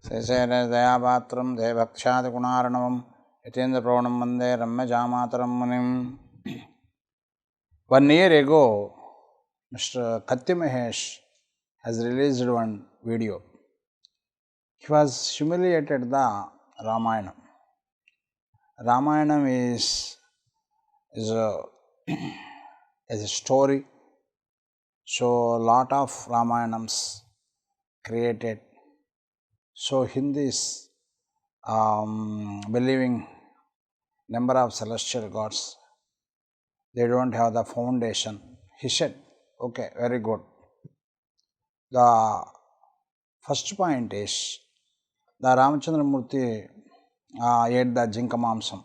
Srisarayavatram Devakshadigunaranam Yatendra Pranam Vande Ramajamataram Munim. 1 year ago, Mr. Katti Mahesh has released one video. He was humiliated the Ramayana. Ramayana is a story. So lot of Ramayanams created. So Hindus believing number of celestial gods. They don't have the foundation. He said, okay, very good. The first point is the Ramachandramurti ate the jinka mamsam.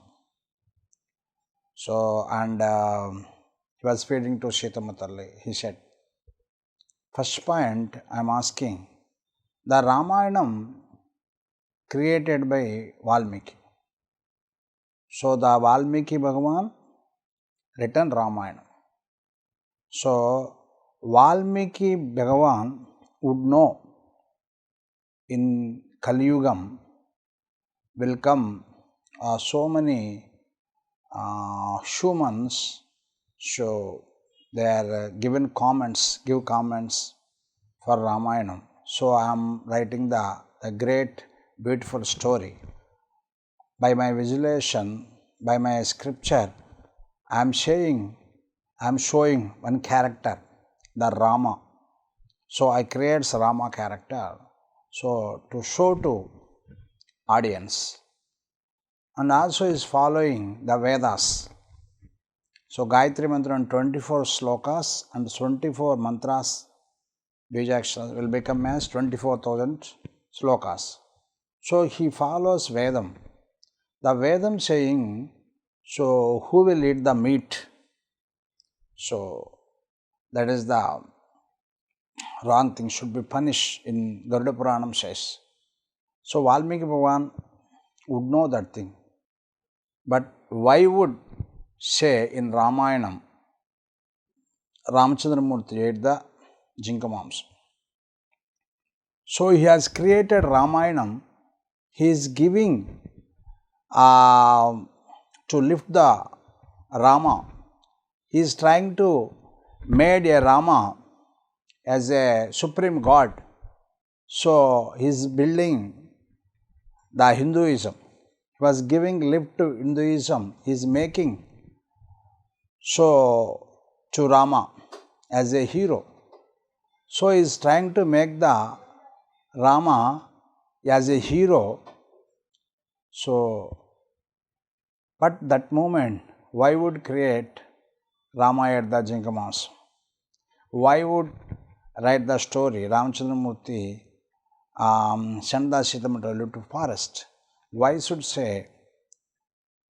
So, and he was feeding to Sitamatali. He said, first point I am asking, the Ramayanam created by Valmiki. So, the Valmiki Bhagavan written Ramayana. So, Valmiki Bhagavan would know in Kali Yugam will come so many humans, so they are give comments for Ramayana. So I am writing the great beautiful story. By my visualization, by my scripture, I am showing one character, the Rama. So I create Rama character, so to show to audience, and also is following the Vedas. So Gayatri Mantra 24 slokas and 24 mantras, Bijaksharas will become as 24,000 slokas. So he follows Vedam. The Vedam saying, so who will eat the meat? So that is the wrong thing, should be punished in Garuda Puranam says. So Valmiki Bhagavan would know that thing. But why would say in Ramayanam, Ramachandramurti ate the jinka mamsam? So he has created Ramayanam. He is giving to lift the Rama. He is trying to make a Rama as a supreme God. So he is building the Hinduism. He was giving lift to Hinduism. He is making so to Rama as a hero. So he is trying to make the Rama as a hero. So, but that moment, why would create Rama at the jinka mamsam? Why would write the story? Ramachandramurti sent the Sitamatali to forest. Why should say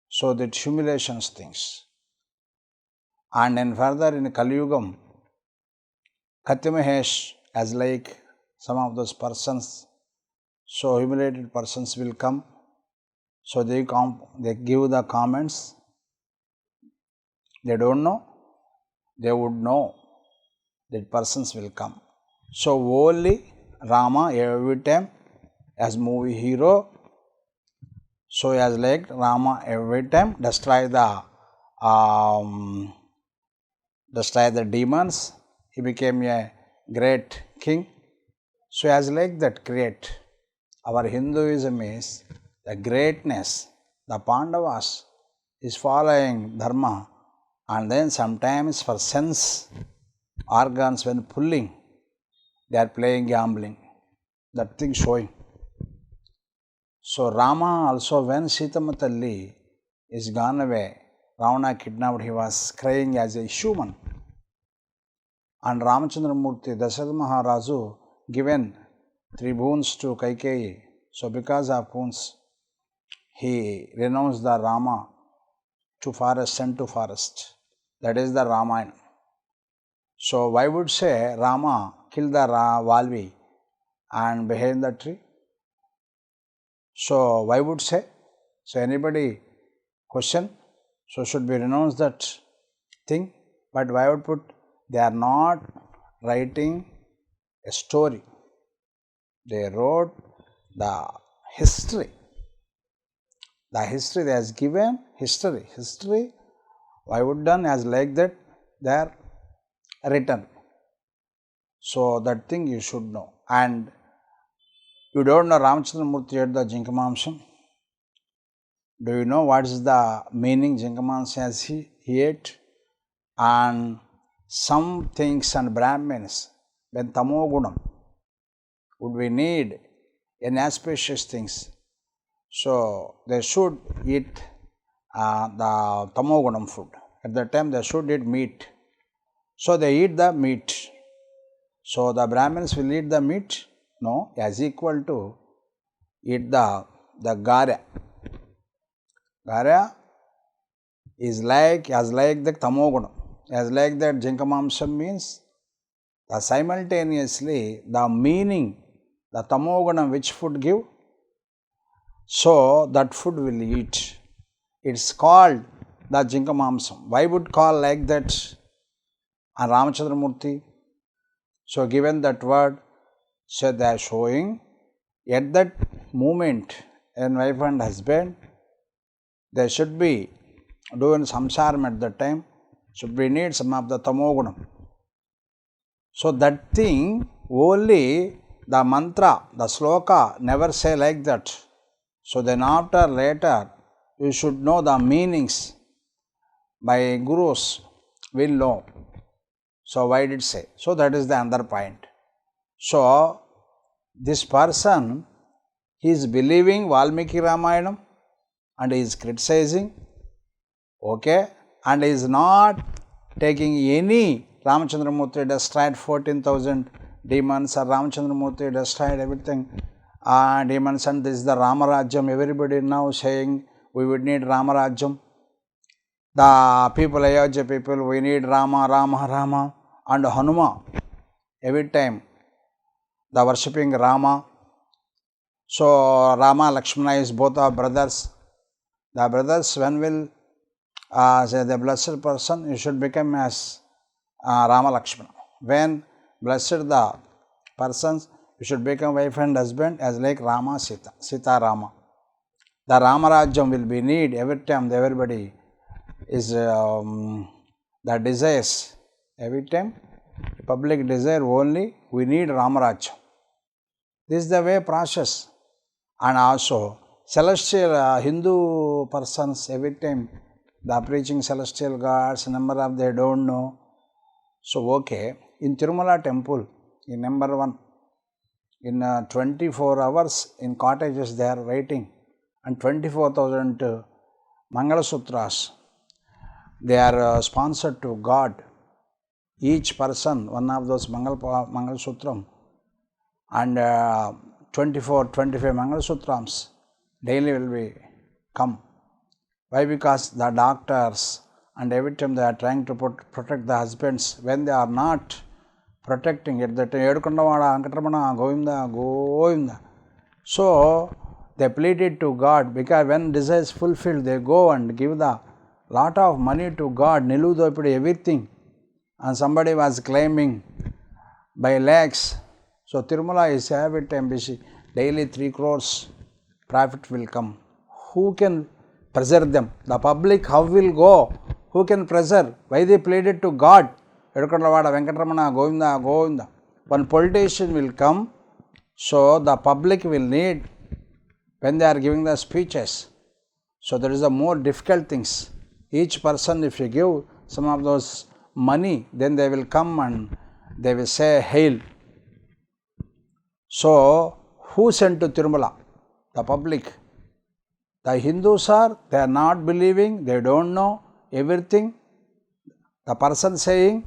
so that humiliations things? And then further in Kali Yugam, Katti Mahesh as like some of those persons, so humiliated persons will come. So they give the comments. They don't know. They would know that persons will come. So only Rama every time as movie hero. So as like Rama every time destroy the demons. He became a great king. So as like that create our Hinduism is the greatness. The Pandavas is following dharma, and then sometimes for sense organs when pulling, they are playing gambling. That thing showing. So Rama also, when Sitamatali is gone away, Ravana kidnapped, he was crying as a human. And Ramachandramurti, Dasharatha Maharaju given 3 boons to Kaikeyi. So because of boons, he renounced the Rama to forest, sent to forest. That is the Ramayana. So why would say Rama killed the Valvi and behind the tree? So why would say? So anybody question? So should we renounce that thing? But why would put? They are not writing a story. They wrote the history. The history they has given history. History, why would done as like that they are written. So that thing you should know. And you don't know Ramachandramurti ate the Jinkamamsam? Do you know what is the meaning Jinkamamsam as he ate? And some things and Brahmins, when Tamogunam, would we need inauspicious things? So they should eat the Tamogunam food. At that time they should eat meat. So they eat the meat. So the Brahmins will eat the meat? No, as equal to eat the garya. Garya is like the Tamogunam. As like that Jinkamamsam means simultaneously the meaning, the Tamogunam which food give, so that food will eat. It's called the Jinkamamsam. Why would call like that and Ramachandramurti? So given that word, so they are showing at that moment in wife and husband, they should be doing samsaram at that time, should be need some of the tamogunam. So that thing only the mantra, the sloka never say like that. So then after later you should know the meanings by gurus will know. So why did say? So that is the another point. So this person, he is believing Valmiki Ramayanam and he is criticizing, okay, and he is not taking any Ramachandramurti destroyed 14,000 demons or Ramachandramurti destroyed everything demons and this is the Ramarajyam. Everybody now saying we would need Ramarajyam. The people, Ayodhya people, we need Rama, Rama, Rama and Hanuma. Every time the worshipping Rama. So Rama, Lakshmana is both our brothers. The brothers, when will say the blessed person, you should become as Rama, Lakshmana. When blessed the persons, you should become wife and husband as like Rama, Sita, Sita, Rama. The Ramarajyam will be need every time everybody is the desires. Every time public desire only, we need Ramarajyam. This is the way process. And also celestial Hindu persons, every time they are preaching celestial gods, number of they don't know. So okay, in Tirumala temple, in number 1, in 24 hours in cottages they are writing and 24,000 Mangala Sutras, they are sponsored to God. Each person, one of those Mangal Sutram and 24, 25 Mangal Sutrams daily will be come. Why? Because the doctors and every time they are trying to protect the husbands, when they are not protecting it, that Edukundavada, Ankatramana, Govinda, Govinda. So they pleaded to God, because when desire is fulfilled, they go and give the lot of money to God, Nilu Dopidi, everything. And somebody was claiming by lakhs. So Tirumala is every time busy, daily 3 crores profit will come. Who can preserve them? The public, how will go? Who can preserve? Why they pleaded to God? Edukundavada, Venkatramana, Govinda, Govinda. One politician will come, so the public will need when they are giving the speeches. So there is a more difficult things. Each person, if you give some of those money, then they will come and they will say hail. So who sent to Tirumala? The public. The Hindus are, they are not believing, they don't know everything. The person saying,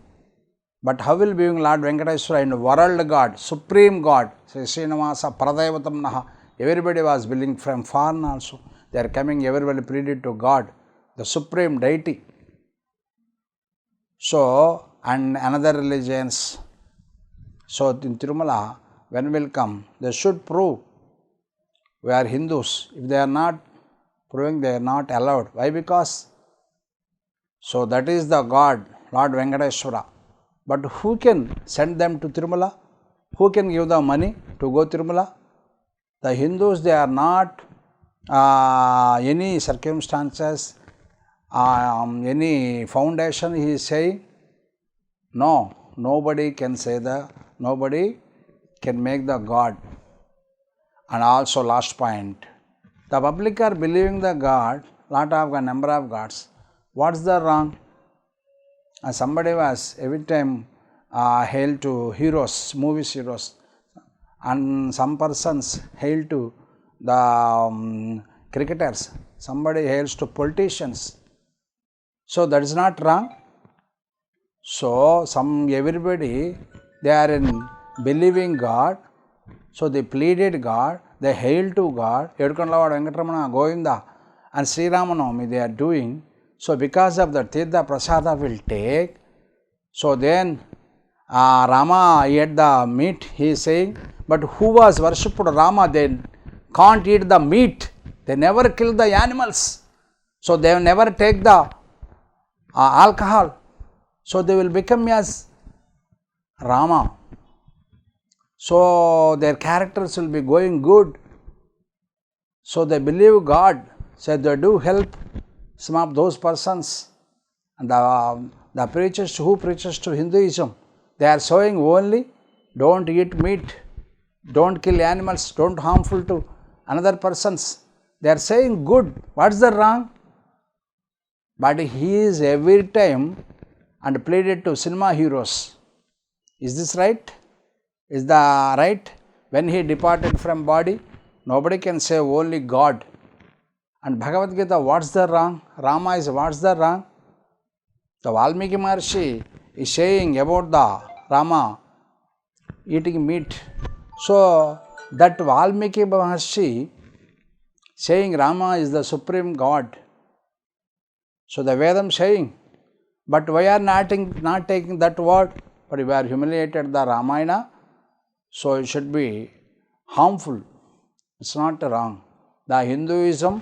but how will being Lord Venkateswara and world God, supreme God, Srinivasa Pradaivatam Naha, everybody was believing from foreign also. They are coming, everybody pleaded to God, the supreme deity. So, and another religions. So in Tirumala, when will come, they should prove we are Hindus. If they are not proving, they are not allowed. Why? Because so that is the God, Lord Venkateswara. But who can send them to Tirumala? Who can give the money to go Tirumala? The Hindus, they are not any circumstances, any foundation he is saying. No, nobody can say nobody can make the God. And also last point, the public are believing the God, number of gods. What's the wrong? And somebody was every time hail to heroes, movies heroes, and some persons hail to the cricketers, somebody hails to politicians. So that is not wrong. So everybody, they are in believing God. So they pleaded God, they hailed to God, Edukanlavada Venkatramana, Govinda, and Sriramanujadarsanam they are doing. So because of that, Tirtha Prasada will take. So then Rama ate the meat, he is saying, but who was worshipped Rama, they can't eat the meat, they never kill the animals. So they never take the alcohol. So they will become as Rama. So their characters will be going good. So they believe God. So they do help some of those persons. And the preachers who preaches to Hinduism, they are showing only don't eat meat, don't kill animals, don't harmful to another persons. They are saying good. What's the wrong? But he is every time and pleaded to cinema heroes. Is this right? Is the right? When he departed from body, nobody can say only God. And Bhagavad Gita, what's the wrong? Rama is what's the wrong? The Valmiki Maharshi is saying about the Rama eating meat. So that Valmiki Maharshi saying Rama is the supreme God. So the Vedam saying, but why are not taking that word? But we are humiliated the Ramayana. So it should be harmful. It's not wrong. The Hinduism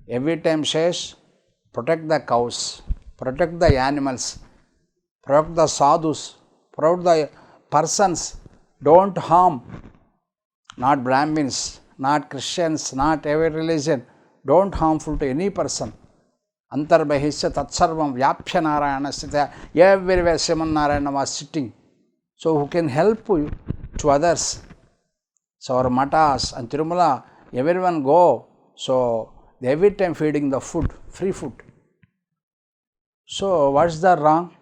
every time says protect the cows, protect the animals, protect the sadhus, protect the persons, don't harm, not Brahmins, not Christians, not every religion, don't harmful to any person. Antarbahishya tatsarvam vyapya narayana sthita, everywhere Sriman Narayana was sitting. So who can help you to others? So our matas and Tirumala, everyone go. So they every time feeding the food, free food. So what's the wrong?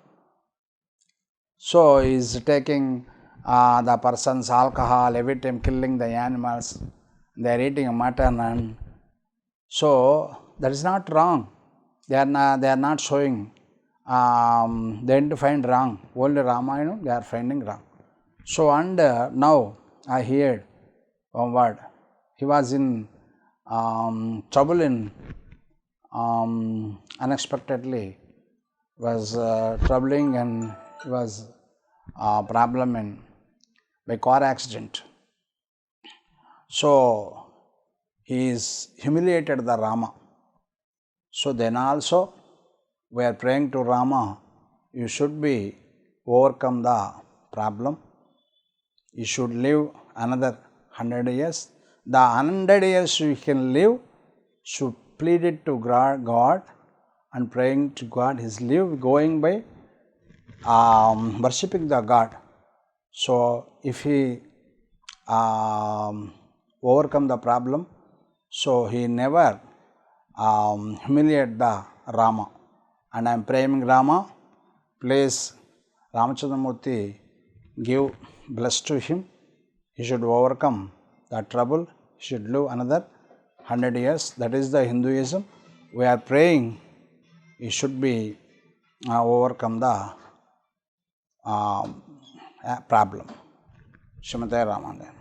So is taking the person's alcohol, every time killing the animals, they are eating mutton, and so that is not wrong. They are not showing. They didn't find wrong. Only Ramayana they are finding wrong. So and now I heard one word. He was in trouble in unexpectedly was troubling, and was problem in by car accident. So he is humiliated the Rama. So then also we are praying to Rama, you should be overcome the problem. You should live another 100 years. The 100 years you can live, should plead it to God and praying to God. His live going by worshipping the God. So if he overcome the problem, so he never humiliate the Rama. And I am praying Rama, please Ramachandramurti give bless to him. He should overcome the trouble. He should live another 100 years. That is the Hinduism. We are praying he should be overcome the problem. Srimate Ramananda.